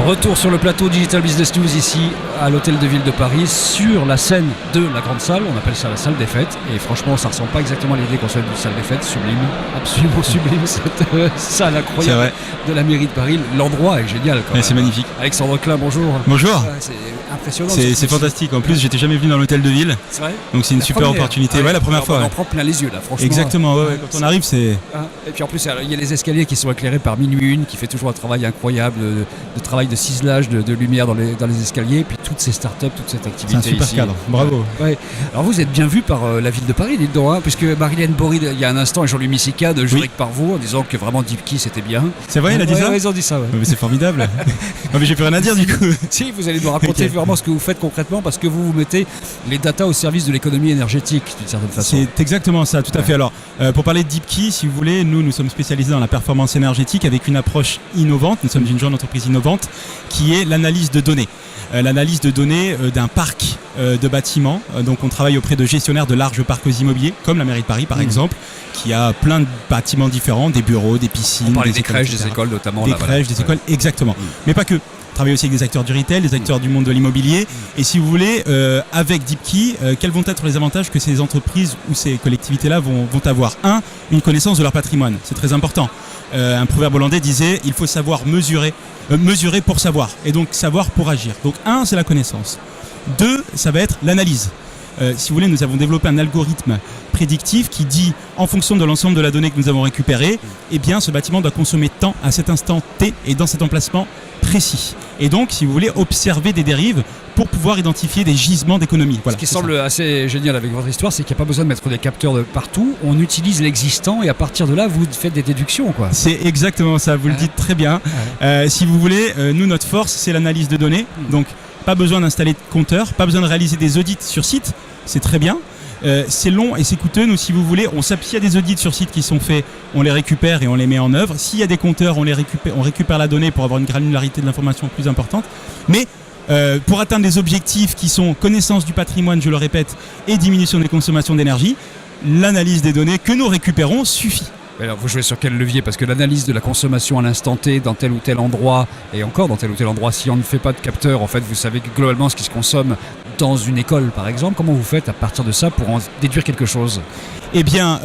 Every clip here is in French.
Retour sur le plateau Digital Business News ici à l'Hôtel de Ville de Paris sur la scène de la grande salle. On appelle ça la salle des fêtes et franchement ça ressemble pas exactement à l'idée qu'on soit d'une salle des fêtes. Sublime, absolument sublime cette salle incroyable de la mairie de Paris. L'endroit est génial quand même. C'est magnifique. Alexandre Klein, bonjour. Bonjour. C'est impressionnant. C'est fantastique. En plus, j'étais jamais venu dans l'Hôtel de Ville. C'est vrai. Donc c'est une super opportunité. Ouais, la première fois. On en prend plein les yeux là, franchement. Exactement. Quand on arrive, c'est. Et puis en plus, il y a les escaliers qui sont éclairés par Minuit Une, qui fait toujours un travail incroyable de travail de ciselage de lumière dans les escaliers. Et puis toutes ces startups, toute cette activité. C'est un super ici. cadre. Bravo. Ouais. Alors vous êtes bien vu par la ville de Paris, dites donc, hein, puisque Marilène Bory, il y a un instant, et Jean-Louis Missika de Juric par vous, en disant que vraiment DeepKey c'était bien. C'est vrai, il a dit ça. Ils ont dit ça. Ouais. Mais c'est formidable. Non, mais j'ai plus rien à dire du coup. Si, vous allez nous raconter vraiment ce que vous faites concrètement, parce que vous mettez les data au service de l'économie énergétique d'une certaine façon. C'est exactement ça, tout à fait. Alors, pour parler de DeepKey, si vous voulez, nous sommes spécialisés dans la performance énergétique avec une approche innovante. Nous sommes une jeune entreprise innovante qui est l'analyse de données. L'analyse de données d'un parc de bâtiments. Donc on travaille auprès de gestionnaires de larges parcs immobiliers, comme la mairie de Paris par exemple, qui a plein de bâtiments différents, des bureaux, des piscines, des crèches, des écoles notamment. Des crèches, des écoles, exactement. Mais pas que. On travaille aussi avec des acteurs du retail, des acteurs du monde de l'immobilier. Et si vous voulez, avec DeepKey, quels vont être les avantages que ces entreprises ou ces collectivités-là vont avoir ? Une connaissance de leur patrimoine. C'est très important. Un proverbe hollandais disait, il faut savoir mesurer pour savoir. Et donc savoir pour agir. Donc c'est la connaissance. 2, ça va être l'analyse. Si vous voulez, nous avons développé un algorithme prédictif qui dit, en fonction de l'ensemble de la donnée que nous avons récupérée, eh bien, ce bâtiment doit consommer tant à cet instant T et dans cet emplacement précis. Et donc, si vous voulez, observer des dérives pour pouvoir identifier des gisements d'économie. Voilà, ce qui semble assez génial avec votre histoire, c'est qu'il n'y a pas besoin de mettre des capteurs de partout. On utilise l'existant et à partir de là, vous faites des déductions, quoi. C'est exactement ça, vous le dites très bien. Si vous voulez, nous, notre force, c'est l'analyse de données. Donc, pas besoin d'installer de compteurs, pas besoin de réaliser des audits sur site, c'est très bien. C'est long et c'est coûteux. Nous, si vous voulez, s'il y a des audits sur site qui sont faits, on les récupère et on les met en œuvre. S'il y a des compteurs, on récupère la donnée pour avoir une granularité de l'information plus importante. Mais pour atteindre des objectifs qui sont connaissance du patrimoine, je le répète, et diminution des consommations d'énergie, l'analyse des données que nous récupérons suffit. Alors vous jouez sur quel levier ? Parce que l'analyse de la consommation à l'instant T dans tel ou tel endroit, et encore dans tel ou tel endroit, si on ne fait pas de capteur, en fait, vous savez globalement ce qui se consomme dans une école, par exemple. Comment vous faites à partir de ça pour en déduire quelque chose ? Eh bien,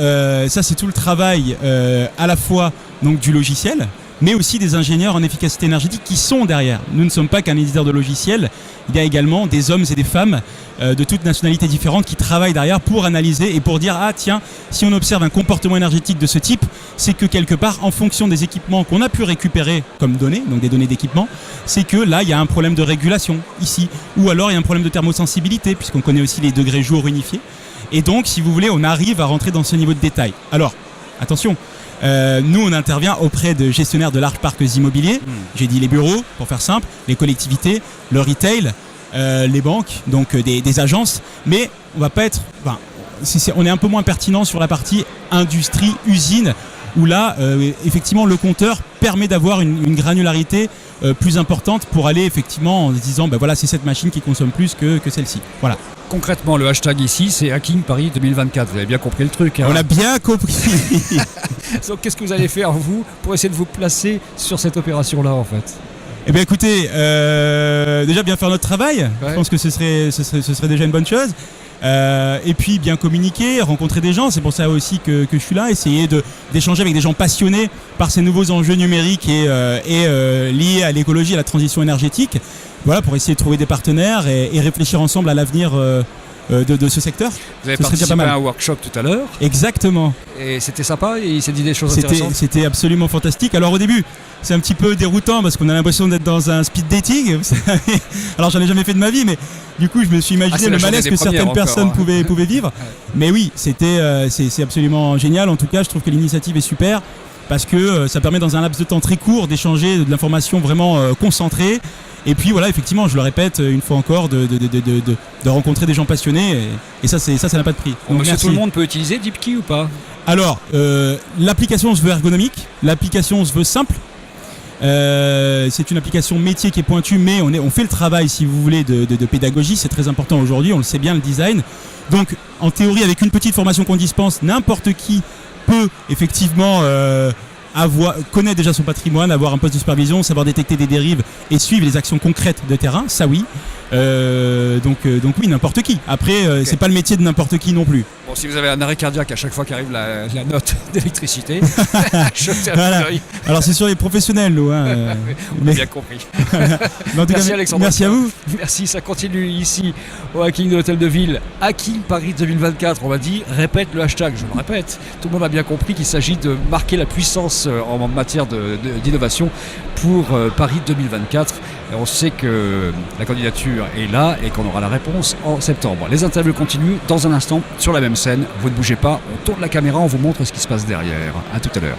ça c'est tout le travail à la fois donc, du logiciel, mais aussi des ingénieurs en efficacité énergétique qui sont derrière. Nous ne sommes pas qu'un éditeur de logiciels, il y a également des hommes et des femmes de toutes nationalités différentes qui travaillent derrière pour analyser et pour dire tiens, si on observe un comportement énergétique de ce type, c'est que quelque part, en fonction des équipements qu'on a pu récupérer comme données, donc des données d'équipement, c'est que là, il y a un problème de régulation ici, ou alors il y a un problème de thermosensibilité, puisqu'on connaît aussi les degrés jour unifiés. Et donc, si vous voulez, on arrive à rentrer dans ce niveau de détail. Alors, attention, nous, on intervient auprès de gestionnaires de larges parcs immobiliers. J'ai dit les bureaux, pour faire simple, les collectivités, le retail, les banques, donc des agences. Mais on va pas être... on est un peu moins pertinent sur la partie industrie, usine, où là, effectivement, le compteur permet d'avoir une granularité plus importante pour aller effectivement en se disant, voilà, c'est cette machine qui consomme plus que celle-ci. Voilà. Concrètement, le hashtag ici, c'est Hacking Paris 2024. Vous avez bien compris le truc. Hein ? On a bien compris. Donc, qu'est-ce que vous allez faire, vous, pour essayer de vous placer sur cette opération-là, en fait ? Eh bien, écoutez, déjà bien faire notre travail. Ouais. Je pense que ce serait déjà une bonne chose. Et puis bien communiquer, rencontrer des gens, c'est pour ça aussi que je suis là, essayer d'échanger avec des gens passionnés par ces nouveaux enjeux numériques et liés à l'écologie et à la transition énergétique, voilà, pour essayer de trouver des partenaires et réfléchir ensemble à l'avenir de ce secteur. Vous avez participé à un workshop tout à l'heure. Exactement. Et c'était sympa, et il s'est dit des choses intéressantes. C'était absolument fantastique. Alors au début, c'est un petit peu déroutant parce qu'on a l'impression d'être dans un speed dating. Alors j'en ai jamais fait de ma vie, mais du coup je me suis imaginé le malaise que certaines personnes pouvaient vivre. Mais oui, c'est absolument génial. En tout cas, je trouve que l'initiative est super parce que ça permet dans un laps de temps très court d'échanger de l'information vraiment concentrée. Et puis voilà, effectivement, je le répète une fois encore, de rencontrer des gens passionnés, et ça n'a pas de prix. Donc, monsieur, tout le monde peut utiliser DeepKey ou pas ? Alors, l'application se veut ergonomique, l'application se veut simple. C'est une application métier qui est pointue, mais on fait le travail, si vous voulez, de pédagogie. C'est très important aujourd'hui, on le sait bien, le design. Donc, en théorie, avec une petite formation qu'on dispense, n'importe qui peut effectivement connaître déjà son patrimoine, avoir un poste de supervision, savoir détecter des dérives et suivre les actions concrètes de terrain, ça oui. Donc oui, n'importe qui. Après, Okay. c'est pas le métier de n'importe qui non plus. Bon, si vous avez un arrêt cardiaque à chaque fois qu'arrive la note d'électricité, jetez un Voilà. coup d'œil. Alors c'est sur les professionnels, nous. Hein, On a bien compris. mais en tout Merci cas, Alexandre. merci à vous. Merci, ça continue ici au hacking de l'hôtel de ville. Hacking Paris 2024, on m'a dit, répète le hashtag, je le répète. Tout le monde a bien compris qu'il s'agit de marquer la puissance en matière d'innovation pour Paris 2024. Et on sait que la candidature est là et qu'on aura la réponse en septembre. Les interviews continuent dans un instant sur la même scène. Vous ne bougez pas, on tourne la caméra, on vous montre ce qui se passe derrière. À tout à l'heure.